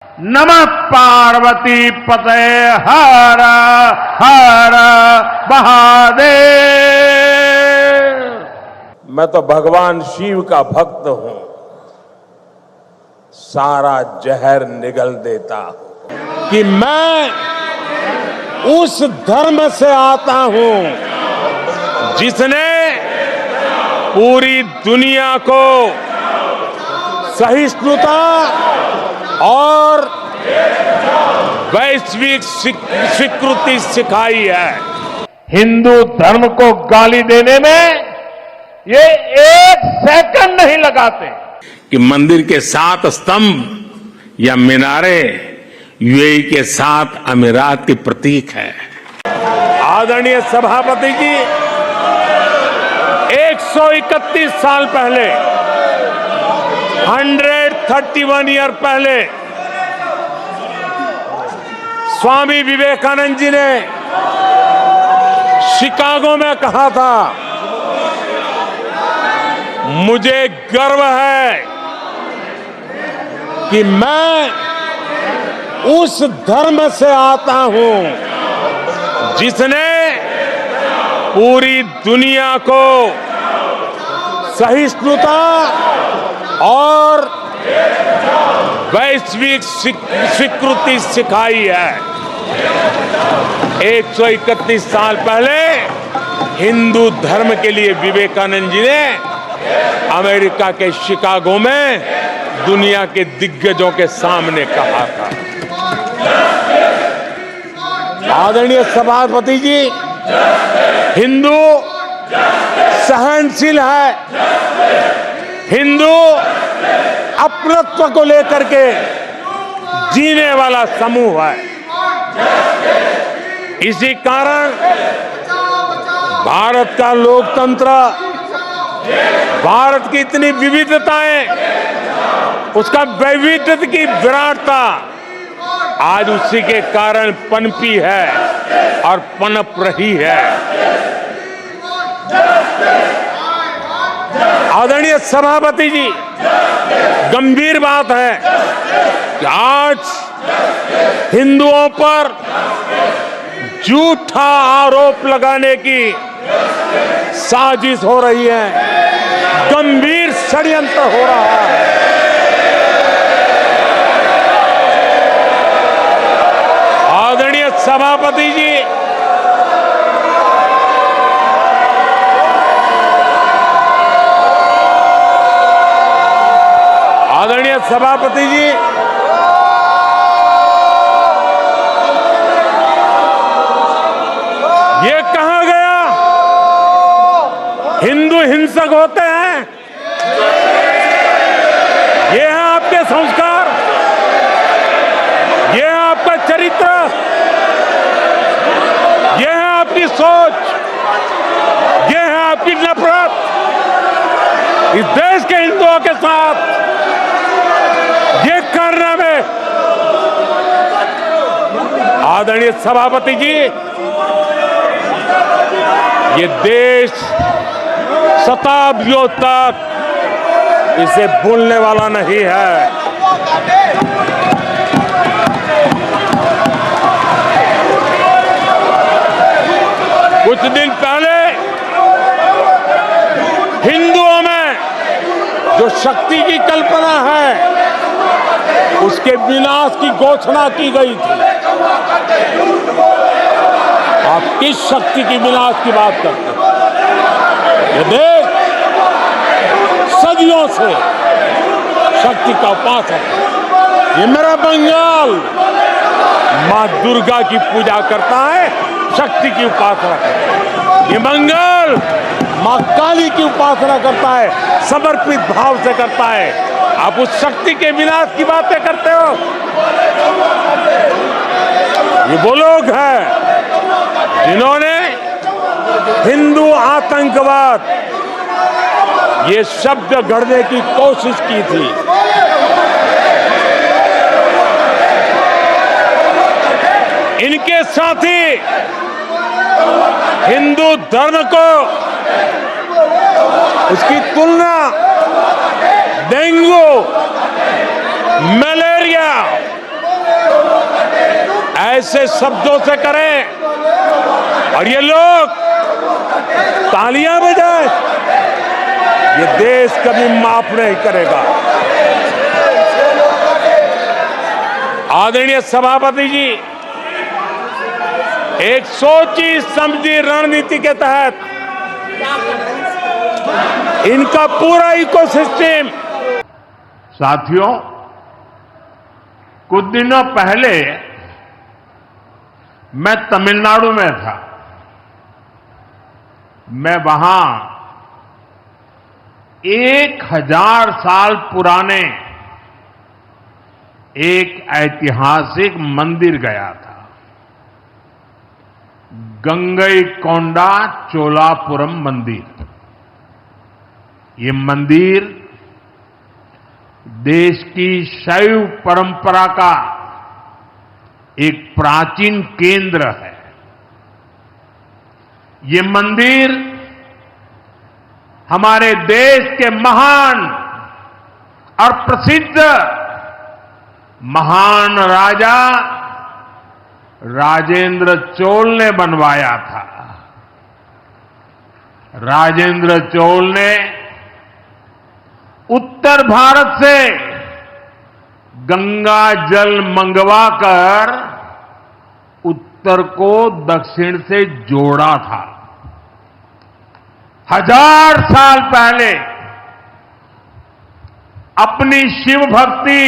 नमः पार्वती पते हर हर महादेव। मैं तो भगवान शिव का भक्त हूं, सारा जहर निगल देता हूं कि मैं उस धर्म से आता हूं जिसने पूरी दुनिया को सहिष्णुता और वैश्विक स्वीकृति सिखाई है। हिंदू धर्म को गाली देने में ये एक सेकंड नहीं लगाते कि मंदिर के 7 स्तंभ या मीनारे यूएई के 7 अमीरात के प्रतीक है। आदरणीय सभापति जी, 131 साल पहले, 131 ईयर पहले स्वामी विवेकानंद जी ने शिकागो में कहा था, मुझे गर्व है कि मैं उस धर्म से आता हूं जिसने पूरी दुनिया को सहिष्णुता और वैश्विक स्वीकृति सिखाई है। 131 साल पहले हिंदू धर्म के लिए विवेकानंद जी ने अमेरिका के शिकागो में दुनिया के दिग्गजों के सामने कहा था। आदरणीय सभापति जी, हिंदू सहनशील है, हिंदू अपनत्व को लेकर के जीने वाला समूह है। इसी कारण भारत का लोकतंत्र, भारत की इतनी विविधताएं, उसका वैविध्य की विराटता आज उसी के कारण पनपी है और पनप रही है। आदरणीय सभापति जी, गंभीर बात है कि आज हिंदुओं पर झूठा आरोप लगाने की साजिश हो रही है, गंभीर षड्यंत्र हो रहा है। आदरणीय सभापति जी, आदरणीय सभापति जी, ये कहा गया हिंदू हिंसक होते हैं? ये है आपके संस्कार, ये है आपका चरित्र, ये है आपकी सोच, ये है आपकी नफरत इस देश के हिंदुओं के साथ। ये करने में आदरणीय सभापति जी, ये देश शताब्दियों तक इसे भूलने वाला नहीं है। कुछ दिन पहले हिंदुओं में जो शक्ति की कल्पना है, उसके विनाश की घोषणा की गई थी। आप किस शक्ति की विनाश की बात करते हैं? ये देश सदियों से शक्ति का उपासक है। ये मेरा बंगाल मां दुर्गा की पूजा करता है, शक्ति की उपासना करता है। ये बंगाल मां काली की उपासना करता है, समर्पित भाव से करता है। आप उस शक्ति के विनाश की बातें करते हो। ये वो लोग हैं जिन्होंने हिंदू आतंकवाद ये शब्द गढ़ने की कोशिश की थी। इनके साथी हिंदू धर्म को, उसकी तुलना डेंगू, मलेरिया ऐसे शब्दों से करें और ये लोग तालियां बजाएं, ये देश कभी माफ नहीं करेगा। आदरणीय सभापति जी, एक सोची समझी रणनीति के तहत इनका पूरा इकोसिस्टम। साथियों, कुछ दिनों पहले मैं तमिलनाडु में था। मैं वहां 1000 साल पुराने एक ऐतिहासिक मंदिर गया था, गंगईकोंडा चोलापुरम मंदिर। ये मंदिर देश की शैव परंपरा का एक प्राचीन केंद्र है। ये मंदिर हमारे देश के महान और प्रसिद्ध महान राजा राजेंद्र चोल ने बनवाया था। राजेंद्र चोल ने उत्तर भारत से गंगा जल मंगवाकर उत्तर को दक्षिण से जोड़ा था। 1000 साल पहले अपनी शिव भक्ति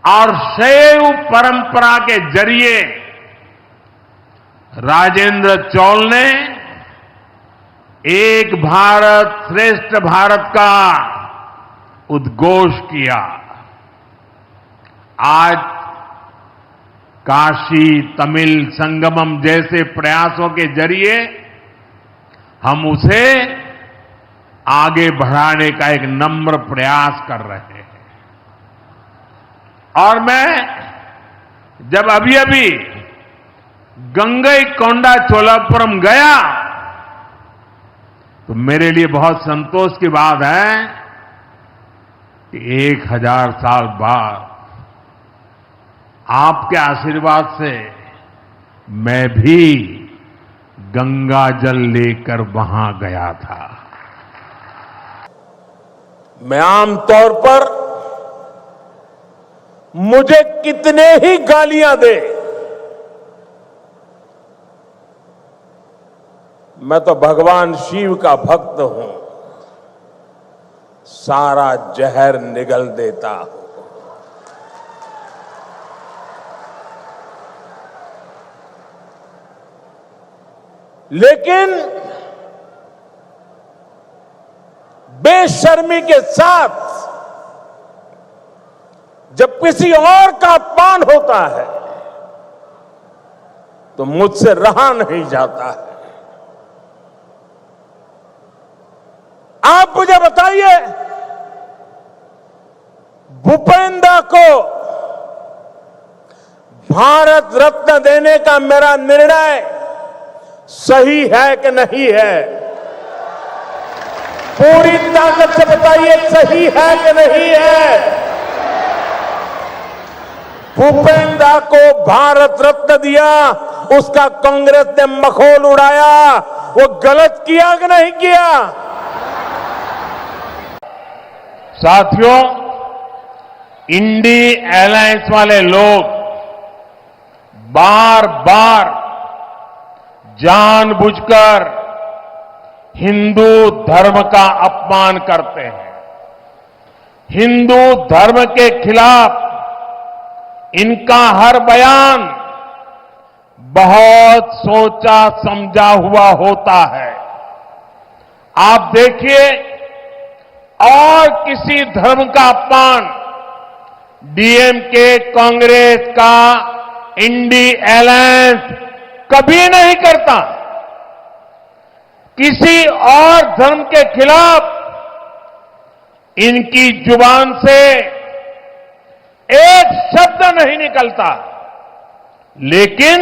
और शैव परंपरा के जरिए राजेंद्र चोल ने एक भारत श्रेष्ठ भारत का उद्घोष किया। आज काशी तमिल संगमम जैसे प्रयासों के जरिए हम उसे आगे बढ़ाने का एक नम्र प्रयास कर रहे हैं। और मैं जब अभी गंगईकोंडा चोलापुरम गया तो मेरे लिए बहुत संतोष की बात है कि 1000 साल बाद आपके आशीर्वाद से मैं भी गंगा जल लेकर वहां गया था। मैं आमतौर पर मुझे कितने ही गालियां दे, मैं तो भगवान शिव का भक्त हूं, सारा जहर निगल देता हूं। लेकिन बेशर्मी के साथ जब किसी और का अपमान होता है तो मुझसे रहा नहीं जाता है। आप मुझे बताइए, भूपेंद्र को भारत रत्न देने का मेरा निर्णय सही है कि नहीं है? पूरी ताकत से बताइए, सही है कि नहीं है? भूपेंद्र को भारत रत्न दिया, उसका कांग्रेस ने मखौल उड़ाया, वो गलत किया कि नहीं किया? साथियों, इंडी अलायंस वाले लोग बार बार जानबूझकर हिंदू धर्म का अपमान करते हैं। हिंदू धर्म के खिलाफ इनका हर बयान बहुत सोचा समझा हुआ होता है। आप देखिए, और किसी धर्म का अपमान डीएमके कांग्रेस का इंडी अलायंस कभी नहीं करता। किसी और धर्म के खिलाफ इनकी जुबान से एक शब्द नहीं निकलता, लेकिन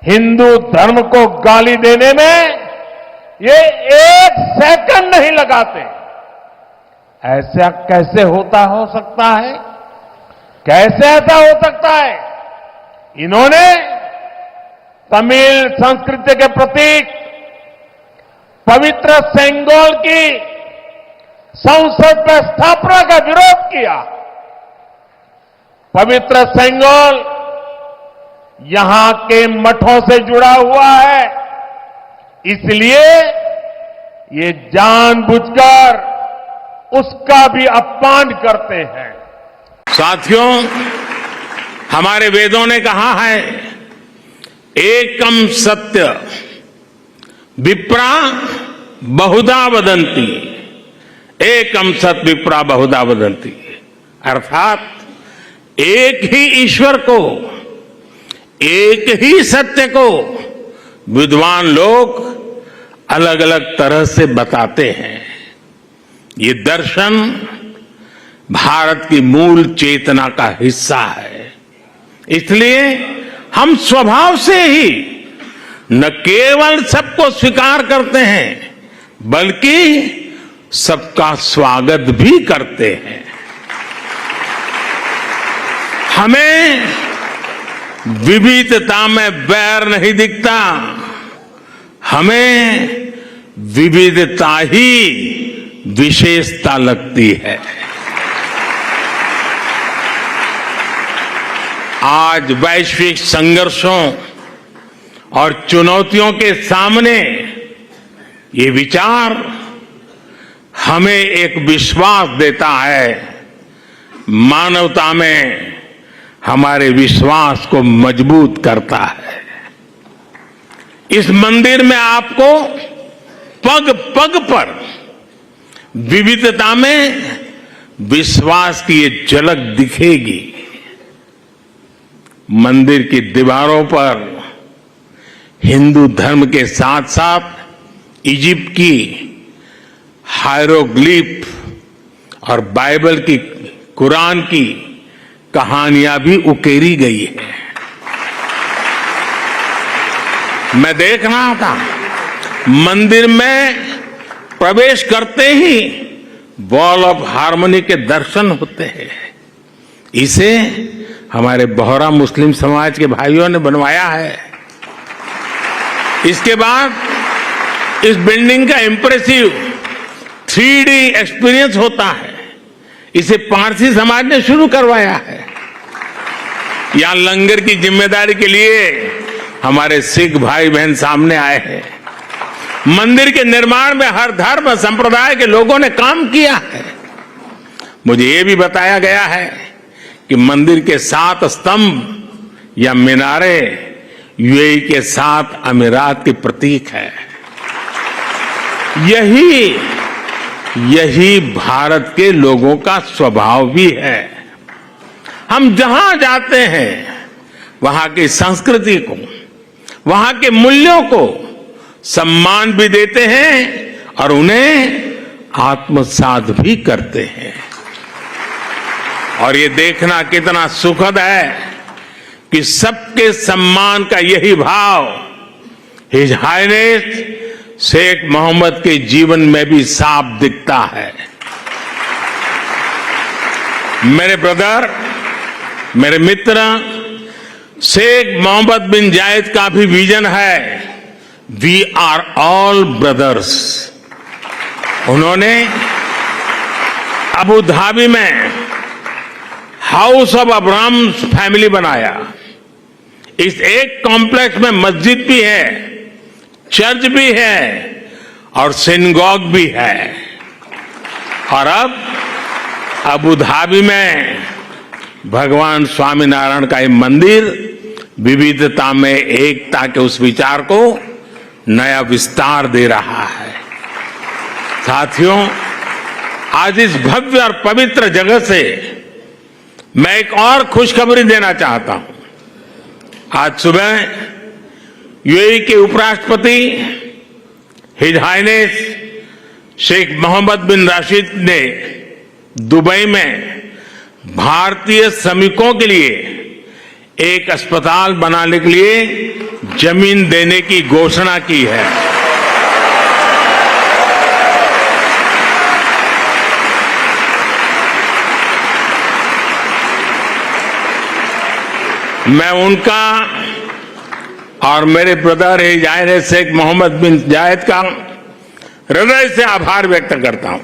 हिंदू धर्म को गाली देने में ये एक सेकंड नहीं लगाते। ऐसा कैसे हो सकता है? कैसे ऐसा हो सकता है? इन्होंने तमिल संस्कृति के प्रतीक पवित्र सेंगोल की संसद में स्थापना का विरोध किया। पवित्र सेंगोल यहां के मठों से जुड़ा हुआ है, इसलिए ये जानबूझकर उसका भी अपमान करते हैं। साथियों, हमारे वेदों ने कहा है, एकम सत्य विप्रा बहुधा वदंती, एकम सत्य विप्रा बहुधा वदंती, अर्थात एक ही ईश्वर को, एक ही सत्य को विद्वान लोग अलग अलग तरह से बताते हैं। ये दर्शन भारत की मूल चेतना का हिस्सा है। इसलिए हम स्वभाव से ही न केवल सबको स्वीकार करते हैं, बल्कि सबका स्वागत भी करते हैं। हमें विविधता में बैर नहीं दिखता, हमें विविधता ही विशेषता लगती है। आज वैश्विक संघर्षों और चुनौतियों के सामने ये विचार हमें एक विश्वास देता है, मानवता में हमारे विश्वास को मजबूत करता है। इस मंदिर में आपको पग पग पर विविधता में विश्वास की ये झलक दिखेगी। मंदिर की दीवारों पर हिंदू धर्म के साथ साथ इजिप्ट की हायरोग्लिफ और बाइबल की, कुरान की कहानियां भी उकेरी गई है। मैं देख रहा था, मंदिर में प्रवेश करते ही वॉल ऑफ हार्मनी के दर्शन होते हैं। इसे हमारे बोहरा मुस्लिम समाज के भाइयों ने बनवाया है। इसके बाद इस बिल्डिंग का इंप्रेसिव 3D एक्सपीरियंस होता है। इसे पारसी समाज ने शुरू करवाया है। यहां लंगर की जिम्मेदारी के लिए हमारे सिख भाई बहन सामने आए हैं। मंदिर के निर्माण में हर धर्म संप्रदाय के लोगों ने काम किया है। मुझे ये भी बताया गया है कि मंदिर के 7 स्तंभ या मीनारे यूएई के 7 अमीरात के प्रतीक है। यही भारत के लोगों का स्वभाव भी है। हम जहां जाते हैं वहां की संस्कृति को, वहां के मूल्यों को सम्मान भी देते हैं और उन्हें आत्मसात भी करते हैं। और ये देखना कितना सुखद है कि सबके सम्मान का यही भाव हिज हाइनेस शेख मोहम्मद के जीवन में भी साफ दिखता है। मेरे ब्रदर, मेरे मित्र, शेख मोहम्मद बिन जायद का भी विजन है, वी आर ऑल ब्रदर्स। उन्होंने अबू धाबी में हाउस ऑफ अब्राहम फैमिली बनाया। इस एक कॉम्प्लेक्स में मस्जिद भी है, चर्च भी है और सिनगॉग भी है। और अब अबू धाबी में भगवान स्वामीनारायण का ये मंदिर विविधता में एकता के उस विचार को नया विस्तार दे रहा है। साथियों, आज इस भव्य और पवित्र जगह से मैं एक और खुशखबरी देना चाहता हूं। आज सुबह यूएई के उपराष्ट्रपति हिज हाइनेस शेख मोहम्मद बिन राशिद ने दुबई में भारतीय श्रमिकों के लिए एक अस्पताल बनाने के लिए जमीन देने की घोषणा की है। मैं उनका और मेरे ब्रदर जायद शेख मोहम्मद बिन जायद का हृदय से आभार व्यक्त करता हूं।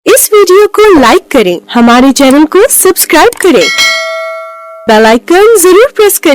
इस वीडियो को लाइक करें, हमारे चैनल को सब्सक्राइब करें, बेल आइकन जरूर प्रेस करें।